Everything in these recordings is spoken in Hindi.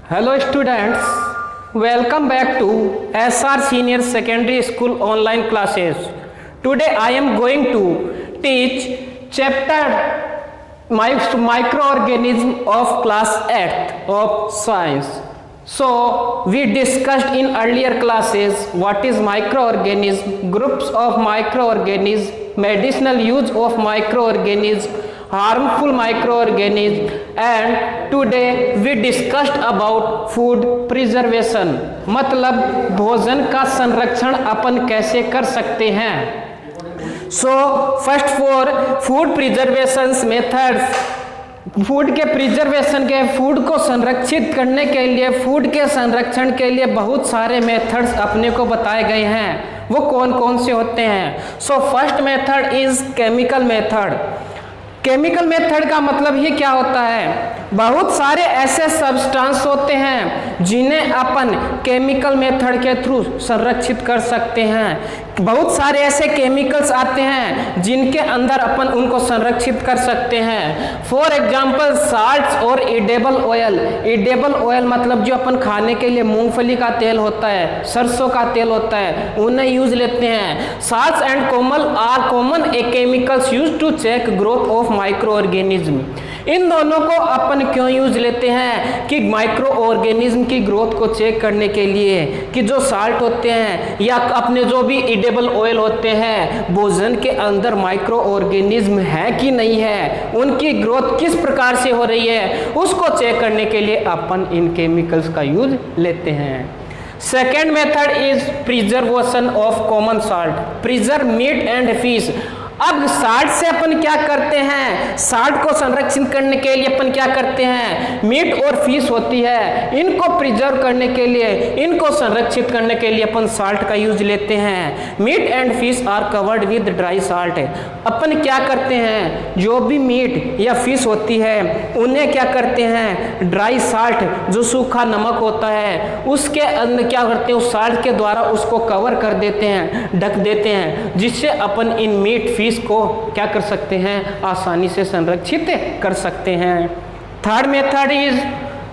Hello students, welcome back to SR Senior Secondary School online classes. Today I am going to teach chapter microorganism of class 8th of science. So we discussed in earlier classes what is microorganism, groups of microorganisms, medicinal use of microorganisms, harmful microorganisms, and today we discussed about food preservation, मतलब भोजन का संरक्षण अपन कैसे कर सकते हैं। So first for food preservation methods, food के प्रिजर्वेशन के फूड को संरक्षित करने के लिए, फूड के संरक्षण के लिए बहुत सारे मेथड्स अपने को बताए गए हैं। वो कौन कौन से होते हैं? So first method is chemical method. Chemical method का मतलब ये क्या होता है? बहुत सारे ऐसे सब्सटेंस होते हैं जिन्हें अपन केमिकल मेथड के थ्रू संरक्षित कर सकते हैं। बहुत सारे ऐसे केमिकल्स आते हैं जिनके अंदर अपन उनको संरक्षित कर सकते हैं। फॉर एग्जांपल साल्ट्स और एडिबल ऑयल। एडिबल ऑयल मतलब जो अपन खाने के लिए मूंगफली का तेल होता है, सरसों का तेल होता है, उन्हें यूज लेते हैं। साल्ट्स एंड कोमल are common a chemicals use to check growth of micro organism. इन दोनों को अपन क्यों यूज लेते हैं? कि माइक्रो ऑर्गेनिज्म की ग्रोथ को चेक करने के लिए कि जो साल्ट होते हैं या अपने जो भी एडिबल ऑयल होते हैं, भोजन के अंदर माइक्रो ऑर्गेनिज्म है कि नहीं है, उनकी ग्रोथ किस प्रकार से हो रही है, उसको चेक करने के लिए अपन इन केमिकल्स का यूज लेते हैं। Second method is preservation of common salt, preserve meat and fish. अब साल्ट से अपन क्या करते हैं? साल्ट को संरक्षित करने के लिए अपन क्या करते हैं? मीट और फिश होती है, इनको प्रिजर्व करने के लिए, इनको संरक्षित करने के लिए अपन साल्ट का यूज लेते हैं। Meat and fish are covered with dry salt. अपन क्या करते हैं? जो भी मीट या फिश होती है उन्हें क्या करते हैं? ड्राई साल्ट, जो सूखा नमक होता है, उसके अंदर क्या करते हैं? उस साल्ट के द्वारा उसको कवर कर देते हैं, ढक देते हैं, जिससे अपन इन मीट फिश को क्या कर सकते हैं? आसानी से संरक्षित कर सकते हैं। Third method is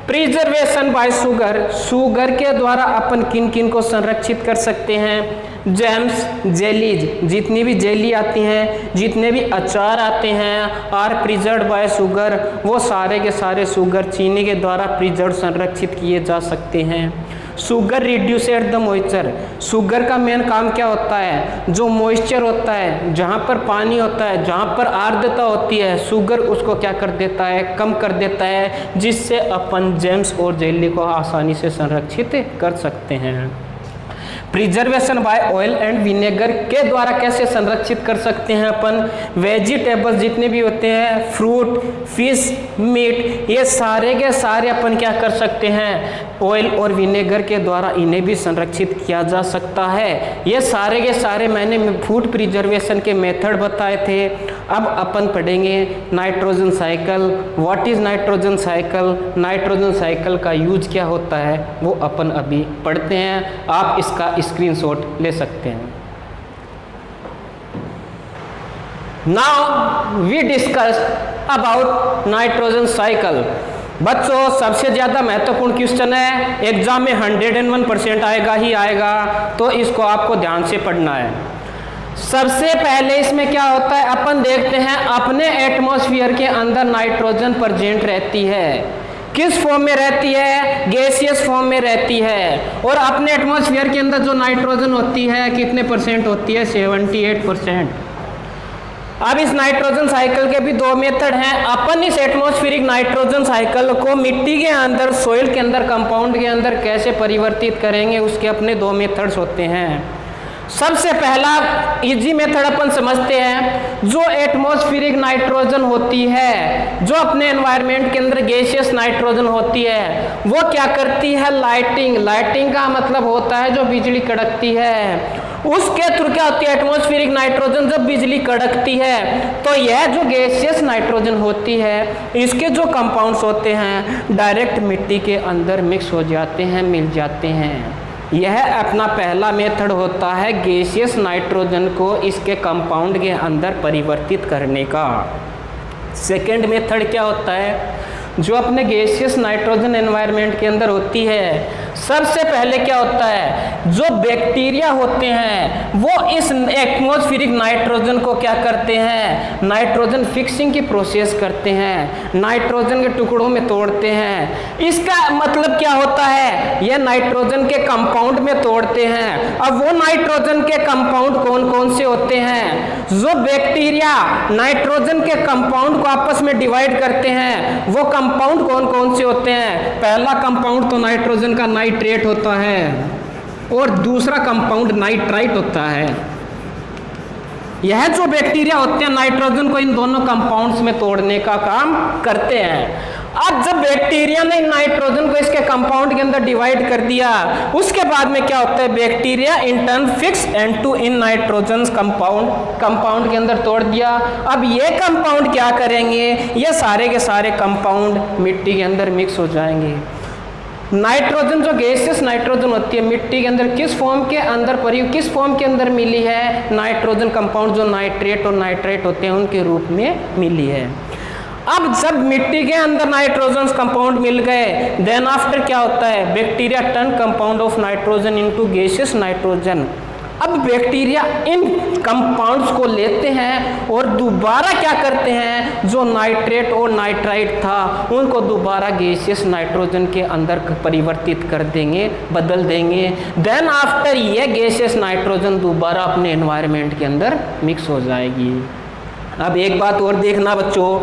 preservation bye sugar. Sugar के द्वारा अपन किन किन को संरक्षित कर सकते हैं? जैम्स, जेलीज, जितनी भी जेली आती हैं, जितने भी अचार आते हैं, आर प्रिजर्व बाय शुगर, वो सारे के सारे शुगर, चीनी के द्वारा प्रिजर्व संरक्षित किए जा सकते हैं। Sugar reduced the moisture. Sugar का मेन काम क्या होता है? जो मॉइस्चर होता है, जहाँ पर पानी होता है, जहाँ पर आर्द्रता होती है, शुगर उसको क्या कर देता है? कम कर देता है, जिससे अपन जेम्स और जेली को आसानी से संरक्षित कर सकते हैं। Preservation by oil and vinegar के द्वारा कैसे संरक्षित कर सकते हैं अपन? वेजिटेबल्स जितने भी होते हैं, फ्रूट, फिश, मीट, ये सारे के सारे अपन क्या कर सकते हैं? ऑयल और विनेगर के द्वारा इन्हें भी संरक्षित किया जा सकता है। ये सारे के सारे मैंने फूड प्रिजर्वेशन के मेथड बताए थे। अब अपन पढ़ेंगे nitrogen cycle. What is nitrogen cycle? Nitrogen cycle का यूज क्या होता है वो अपन अभी पढ़ते हैं। आप इसका स्क्रीनशॉट ले सकते हैं। Now we discuss about nitrogen cycle. बच्चों, सबसे ज़्यादा महत्वपूर्ण क्वेश्चन है, एग्जाम में 101% आएगा ही आएगा, तो इसको आपको ध्यान से पढ़ना है। सबसे पहले इसमें क्या होता है? अपन देखते हैं अपने एटमॉस्फेयर के अंदर नाइट्रोजन प्रेजेंट रहती है। किस फॉर्म में रहती है? गैसियस फॉर्म में रहती है। और अपने एटमॉस्फेयर के अंदर जो नाइट्रोजन होती है कितने परसेंट होती है? 78%। अब इस नाइट्रोजन साइकिल के भी दो मेथड हैं। अपन इस एटमॉस्फेरिक नाइट्रोजन साइकिल को मिट्टी के अंदर, सॉइल के अंदर, कंपाउंड के अंदर कैसे परिवर्तित करेंगे, उसके अपने दो मेथड्स होते हैं। सबसे पहला इजी मेथड अपन समझते हैं। जो एटमॉस्फेरिक नाइट्रोजन होती है, जो अपने एनवायरनमेंट के अंदर गैसियस नाइट्रोजन होती है, वो क्या करती है? लाइटिंग। लाइटिंग का मतलब होता है जो बिजली कड़कती है, उसके थ्रू क्या होती है? एटमॉस्फेरिक नाइट्रोजन जब बिजली कड़कती है तो यह जो गैसियस नाइट्रोजन होती है, इसके जो कंपाउंड्स होते हैं डायरेक्ट मिट्टी के अंदर मिक्स हो जाते हैं, मिल जाते हैं। यह अपना पहला मेथड होता है गैसियस नाइट्रोजन को इसके कंपाउंड के अंदर परिवर्तित करने का। सेकेंड मेथड क्या होता है? जो अपने गैसियस नाइट्रोजन एनवायरनमेंट के अंदर होती है, सबसे पहले क्या होता है, जो बैक्टीरिया होते हैं वो इस एटमॉस्फेरिक नाइट्रोजन को क्या करते हैं, नाइट्रोजन फिक्सिंग की प्रोसेस करते हैं, नाइट्रोजन के टुकड़ों में तोड़ते हैं। इसका मतलब क्या होता है, यह नाइट्रोजन के कंपाउंड में तोड़ते हैं। अब वो नाइट्रोजन के कंपाउंड कौन कौन से होते हैं, जो बैक्टीरिया नाइट्रोजन के कंपाउंड को आपस में डिवाइड करते हैं, वो कंपाउंड कौन कौन से होते हैं। पहला कंपाउंड तो नाइट्रोजन का नाइट्रेट होता है और दूसरा कंपाउंड नाइट्राइट होता है। यह जो बैक्टीरिया होते हैं नाइट्रोजन को इन दोनों कंपाउंड्स में तोड़ने का काम करते हैं। अब जब बैक्टीरिया ने नाइट्रोजन को इसके कंपाउंड के अंदर डिवाइड कर दिया, उसके बाद में क्या होता है, bacteria in turn fix N2 in nitrogen compound के अंदर तोड़ दिया। अब ये कंपाउंड क्या करेंगे, ये सारे के सारे कंपाउंड मिट्टी के अंदर मिक्स हो जाएंगे। नाइट्रोजन जो गैसियस नाइट्रोजन होती है मिट्टी के अंदर किस फॉर्म के अंदर किस फॉर्म के अंदर मिली है, नाइट्रोजन कंपाउंड जो नाइट्रेट और नाइट्राइट होते हैं उनके रूप में मिली है। अब जब मिट्टी के अंदर नाइट्रोजन कंपाउंड मिल गए, देन आफ्टर क्या होता है, bacteria turn compound of nitrogen into gaseous nitrogen. अब बैक्टीरिया इन कंपाउंड्स को लेते हैं और दोबारा क्या करते हैं, जो नाइट्रेट और नाइट्राइट था उनको दोबारा गैसियस नाइट्रोजन के अंदर परिवर्तित कर देंगे, बदल देंगे। देन आफ्टर ये गैसियस नाइट्रोजन दोबारा अपने एनवायरनमेंट के अंदर मिक्स हो जाएगी। अब एक बात और देखना बच्चों,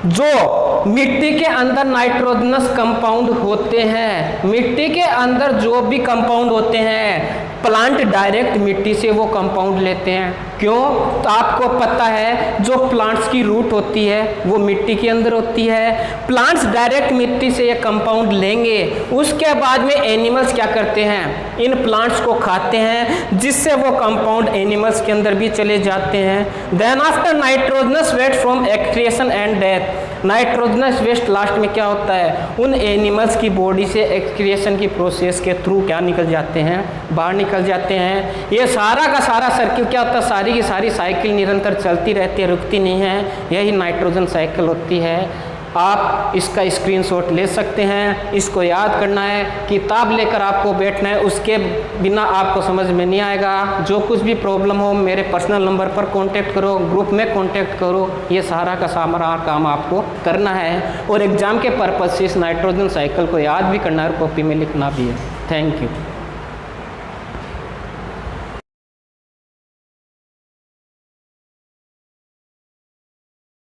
जो मिट्टी के अंदर नाइट्रोजनस कंपाउंड होते हैं, मिट्टी के अंदर जो भी कंपाउंड होते हैं, प्लांट डायरेक्ट मिट्टी से वो कंपाउंड लेते हैं। क्यों, तो आपको पता है जो प्लांट्स की रूट होती है वो मिट्टी के अंदर होती है। प्लांट्स डायरेक्ट मिट्टी से ये कंपाउंड लेंगे, उसके बाद में एनिमल्स क्या करते हैं, इन प्लांट्स को खाते हैं, जिससे वो कंपाउंड एनिमल्स के अंदर भी चले जाते हैं। Then after nitrogenous waste from excretion and death, nitrogenous waste last में क्या होता है, उन एनिमल्स की बॉडी से एक्सक्रिएशन की प्रोसेस के थ्रू क्या निकल जाते हैं, बाहर निकल जाते हैं। ये सारा का सारा सर्किल क्या होता है, सारी की सारी साइकिल निरंतर चलती रहती है, रुकती नहीं है। यही नाइट्रोजन साइकिल होती है। आप इसका स्क्रीनशॉट ले सकते हैं। इसको याद करना है, किताब लेकर आपको बैठना है, उसके बिना आपको समझ में नहीं आएगा। जो कुछ भी प्रॉब्लम हो मेरे पर्सनल नंबर पर कांटेक्ट करो, ग्रुप में कांटेक्ट करो। ये सारा का सारा काम आपको करना है और एग्ज़ाम के पर्पज़ से इस नाइट्रोजन साइकिल को याद भी करना है और कॉपी में लिखना भी है। Thank you.